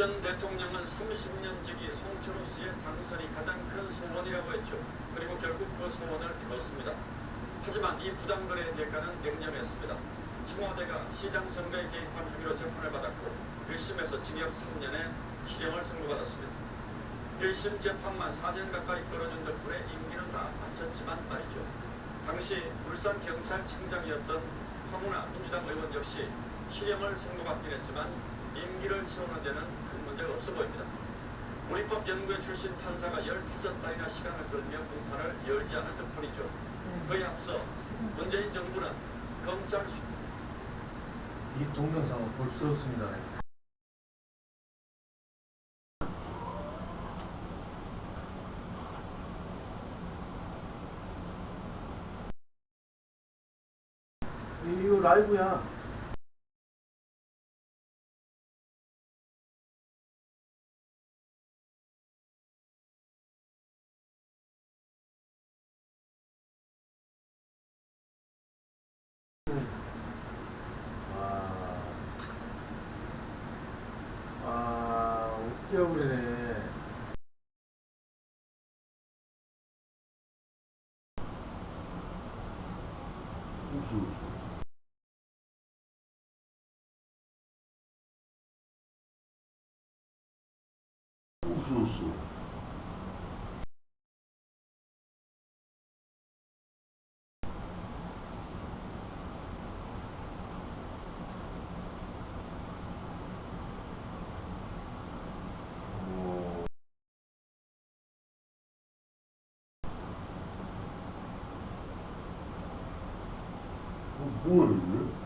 전 대통령은 30년지기 송철호 씨의 당선이 가장 큰 소원이라고 했죠. 그리고 결국 그 소원을 이뤘습니다. 하지만 이 부당거래의 대가는 냉정했습니다. 청와대가 시장 선거에 개입한 혐의로 재판을 받았고 1심에서 징역 3년에 실형을 선고받았습니다. 1심 재판만 4년 가까이 끌어준 덕분에 임기는 다 마쳤지만 말이죠. 당시 울산경찰청장이었던 황운하 민주당 의원 역시 실형을 선고받긴 했지만 임기를 채우는 데는 큰 문제가 없어 보입니다. 우리법 연구회 출신 판사가 15달이나 시간을 끌며 공판을 열지 않은 덕분이죠. 그에 앞서 문재인 정부는 검찰 이 동영상을 볼 수 없습니다. 이거 라이브야. 웃겨버리네. 뭐야 이게?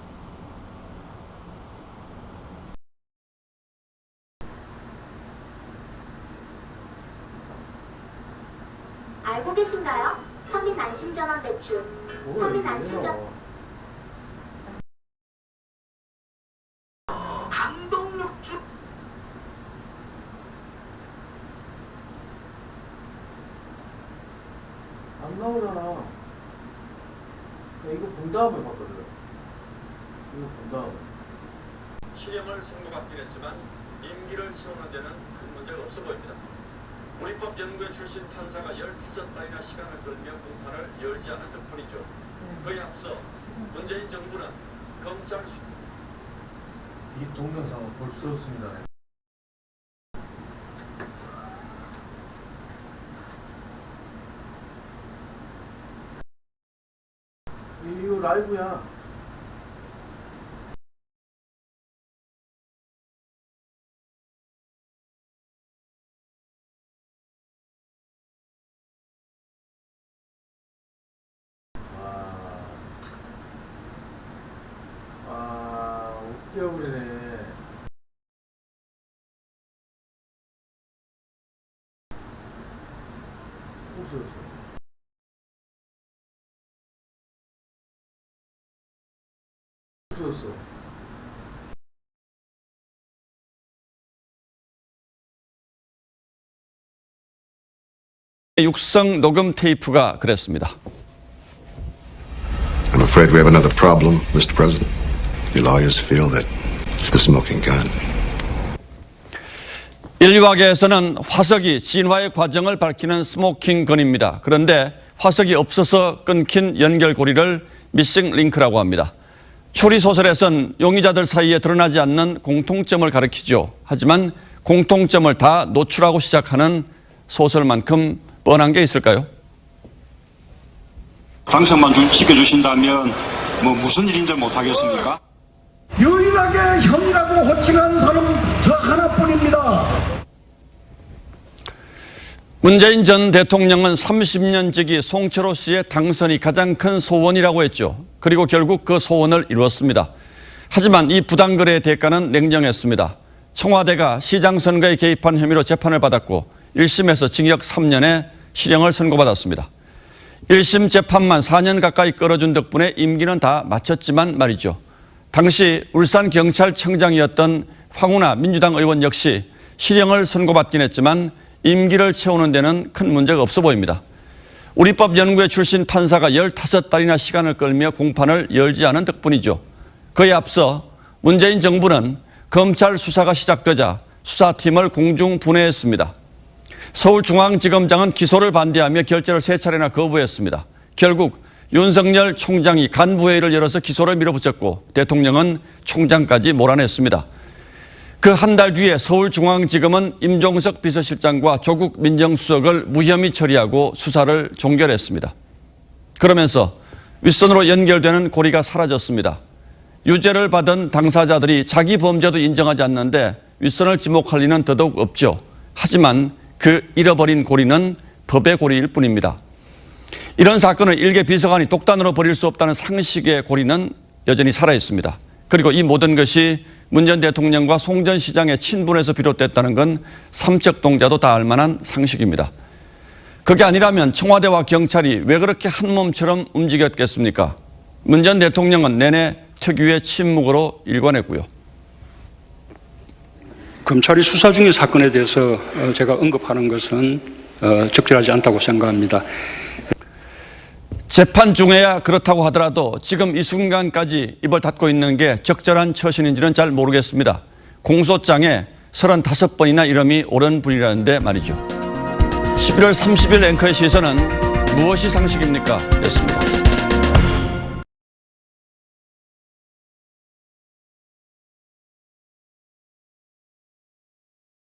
알고 계신가요? 서민안심전환 대출. 서민안심전. 강동육주 안 나오잖아. 이거 본 다음에 봤거든. 이거 본 다음에. 실형을 선고받긴 했지만 임기를 채우는 데는 큰 문제가 없어 보입니다. 우리법 연구회 출신 판사가 15달이나 시간을 끌며 공판을 열지 않은 덕분이죠. 그에 앞서 문재인 정부는 검찰 이 동영상을 볼 수 없습니다. 이거 라이브야. 웃겨버리네. 웃었어. 육성 녹음 테이프가 그랬습니다. I'm afraid we have another problem, Mr. President. Your lawyers feel that it's the smoking gun. 인류학에서는 화석이 진화의 과정을 밝히는 스모킹 건입니다. 그런데 화석이 없어서 끊긴 연결고리를 미싱 링크라고 합니다. 추리소설에선 용의자들 사이에 드러나지 않는 공통점을 가리키죠. 하지만 공통점을 다 노출하고 시작하는 소설만큼 뻔한 게 있을까요? 당선만 시켜주신다면 뭐 무슨 일인지 못하겠습니까? 유일하게 형이라고 호칭한 사람 저 하나뿐입니다. 문재인 전 대통령은 30년지기 송철호 씨의 당선이 가장 큰 소원이라고 했죠. 그리고 결국 그 소원을 이루었습니다. 하지만 이 부당거래의 대가는 냉정했습니다. 청와대가 시장 선거에 개입한 혐의로 재판을 받았고 1심에서 징역 3년에 실형을 선고받았습니다. 1심 재판만 4년 가까이 끌어준 덕분에 임기는 다 마쳤지만 말이죠. 당시 울산경찰청장이었던 황운하 민주당 의원 역시 실형을 선고받긴 했지만 임기를 채우는 데는 큰 문제가 없어 보입니다. 우리법 연구회 출신 판사가 15달이나 시간을 끌며 공판을 열지 않은 덕분이죠. 그에 앞서 문재인 정부는 검찰 수사가 시작되자 수사팀을 공중 분해했습니다. 서울중앙지검장은 기소를 반대하며 결재를 3차례나 거부했습니다. 결국 윤석열 총장이 간부회의를 열어서 기소를 밀어붙였고 대통령은 총장까지 몰아냈습니다. 그 한 달 뒤에 서울중앙지검은 임종석 비서실장과 조국 민정수석을 무혐의 처리하고 수사를 종결했습니다. 그러면서 윗선으로 연결되는 고리가 사라졌습니다. 유죄를 받은 당사자들이 자기 범죄도 인정하지 않는데 윗선을 지목할 리는 더더욱 없죠. 하지만 그 잃어버린 고리는 법의 고리일 뿐입니다. 이런 사건을 일개 비서관이 독단으로 벌일 수 없다는 상식의 고리는 여전히 살아있습니다. 그리고 이 모든 것이 문 전 대통령과 송 전 시장의 친분에서 비롯됐다는 건 삼척동자도 다 알만한 상식입니다. 그게 아니라면 청와대와 경찰이 왜 그렇게 한 몸처럼 움직였겠습니까? 문 전 대통령은 내내 특유의 침묵으로 일관했고요. 검찰이 수사 중인 사건에 대해서 제가 언급하는 것은 적절하지 않다고 생각합니다. 재판 중에야 그렇다고 하더라도 지금 이 순간까지 입을 닫고 있는 게 적절한 처신인지는 잘 모르겠습니다. 공소장에 35번이나 이름이 오른 분이라는데 말이죠. 11월 30일 앵커의 시선은 무엇이 상식입니까? 였습니다.